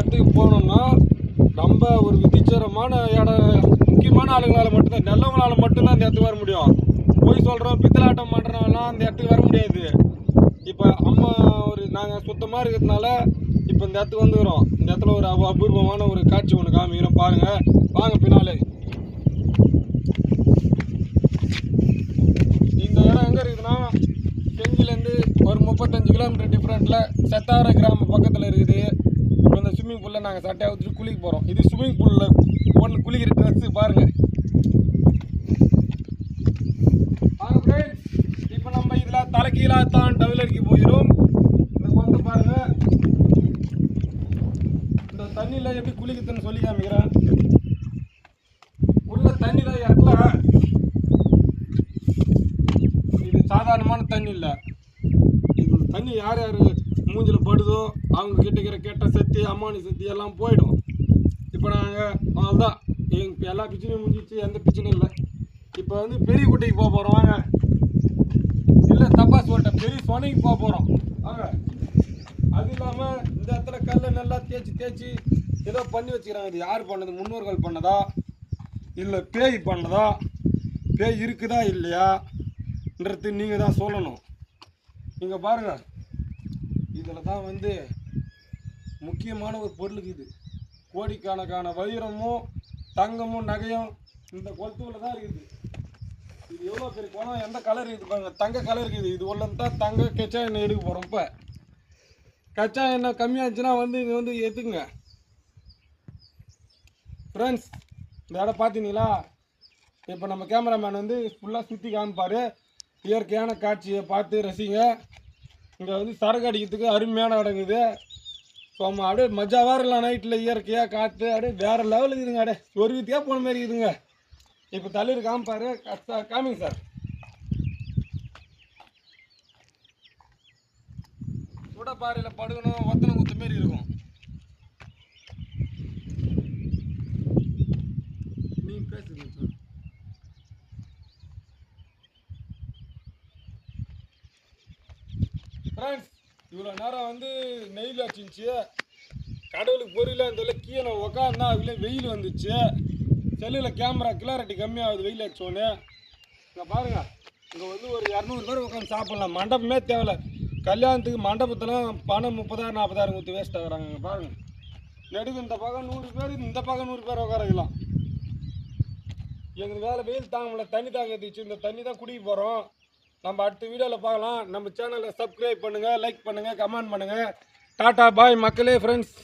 இடத்துக்கு போனோம்னா நம்ம ஒரு விதிச்சரமான இடம் முக்கியமான ஆளுங்களால் மட்டும்தான், நல்லவங்களால் மட்டும்தான் அந்த இடத்துக்கு வர முடியும். போய் சொல்கிறோம் பித்தலாட்டம் பண்ணுறவங்களாம் அந்த இடத்துக்கு வர முடியாது. இப்போ அம்மா ஒரு நாங்கள் சுத்தமாக இருக்கிறதுனால இப்போ இந்த இடத்துக்கு வந்துக்கிறோம். இந்த இடத்துல ஒரு அபூர்வமான ஒரு காட்சி ஒன்று காமிக்கிறோம் பாருங்கள், வாங்க பின்னாலே. இந்த இடம் எங்கே இருக்குதுன்னா செஞ்சிலேருந்து ஒரு 35 கிலோமீட்டர் டிஃப்ரெண்ட்டில் செத்தார கிராம பக்கத்தில் இருக்குது. இப்போ இந்த ஸ்விம்மிங் பூலில் நாங்கள் சட்டையாக ஊற்றிட்டு குளிக்க போகிறோம். இது ஸ்விம்மிங் பூலில் ஒன்று குளிக்கிற ட்ரெஸ்ஸு பாருங்கள். வாங்க ஃப்ரெண்ட்ஸ், இப்போ நம்ம இதில் தலைக்கீழாக தான் டவுலருக்கு போயிடும். இந்த கொண்டு பாருங்கள், இந்த தண்ணியில் எப்படி குளிக்கிறதுன்னு சொல்லி காமிக்கிறேன். உள்ள தண்ணியில் இடத்துல இது சாதாரணமான தண்ணி இல்லை. இது தண்ணி யார் யார் மூஞ்சில் படுதோ அவங்க கிட்ட இருக்கிற கெட்ட சக்தி அம்மானி சக்தி எல்லாம் போயிடும். இப்போ நாங்கள் அவ்வளோதான், எங்கள் எல்லா பிரச்சனையும் முடிஞ்சிச்சு, எந்த பிரச்சனையும் இல்லை. இப்போ வந்து பெரிய குட்டைக்கு போக போகிறோம் வாங்க. இல்லை தப்பா சொல்லிட்டேன், பெரிய சொனைக்கு போக போகிறோம் வாங்க. அது இல்லாமல் இந்த இடத்துல கல்லை நல்லா தேய்ச்சி ஏதோ பண்ணி வச்சுக்கிறாங்க. இது யார் பண்ணது? முன்னோர்கள் பண்ணதா இல்லை பேய் பண்ணதா? பேய் இருக்குதா இல்லையான்றது நீங்கள் தான் சொல்லணும். நீங்கள் பாருங்கள், இதில் தான் வந்து முக்கியமான ஒரு பொருளுக்கு இது கோடிக்கணக்கான வைரமும் தங்கமும் நகையும் இந்த குளத்தூரில் தான் இருக்குது. இது எவ்வளோ பெரிய குளம், எந்த கலர் இருக்குது பாருங்க, தங்க கலர் இருக்குது. இது உள்ள தான் தங்க கச்சா எண்ணெய் எடுக்க போகிறோம். இப்போ கச்சா எண்ணெய் கம்மியாச்சுன்னா வந்து இங்கே வந்து எடுத்துங்க ஃப்ரெண்ட்ஸ். இந்த இடம் பார்த்தீங்களா? இப்போ நம்ம கேமராமேன் வந்து ஃபுல்லாக சுற்றி காமிப்பார். இயற்கையான காட்சியை பார்த்து ரசிங்க. இங்கே வந்து சரக்கு அடிக்கிறதுக்கு அருமையான இடங்குது. ஸோ நம்ம அப்படியே மஜாவாக இருக்கலாம் நைட்டில், இயற்கையாக காற்று அப்படியே வேறு லெவலுக்கு இருக்குதுங்க. அப்படியே சொர்க்கத்தையாக போன மாதிரி இருக்குதுங்க. இப்போ தள்ளிட்டு காமிப்பார், காமிங்க சார். சுடப்பாறையில் படுக்கணும், ஒத்தனை குத்த மாரி இருக்கும். நீ பேசுங்க சார். ஃப்ரெண்ட்ஸ், இவ்வளோ நேரம் வந்து நெயில் அடிச்சிருந்துச்சு, கடவுளுக்கு பொரியல இந்த கீழே உக்காந்தா அதுல வெயில் வந்துச்சு. செல்லில் கேமரா கிளாரிட்டி கம்மியாகுது வெயில் அடிச்சோன்னு. இங்கே பாருங்கள், இங்கே வந்து ஒரு 200 பேர் உட்காந்து சாப்பிட்லாம். மண்டபமே தேவையில்ல. கல்யாணத்துக்கு மண்டபத்தில் பணம் 30,000 40,000 கொடுத்து வேஸ்ட் ஆகுறாங்க. இங்கே பாருங்கள், நெடுக்கு இந்த பக்கம் 100 பேர், இந்த பக்கம் 100 பேர் உட்காரக்கலாம். எங்களுக்கு வேலை வெயில் தாங்கல, தண்ணி தாங்கிடுச்சு. இந்த தண்ணி தான் குடிக்க போகிறோம். நம்ம அடுத்த வீடியோவில் பார்க்கலாம். நம்ம சேனலை சப்ஸ்கிரைப் பண்ணுங்கள், லைக் பண்ணுங்கள், கமெண்ட் பண்ணுங்கள். டாட்டா பாய் மக்களே ஃப்ரெண்ட்ஸ்.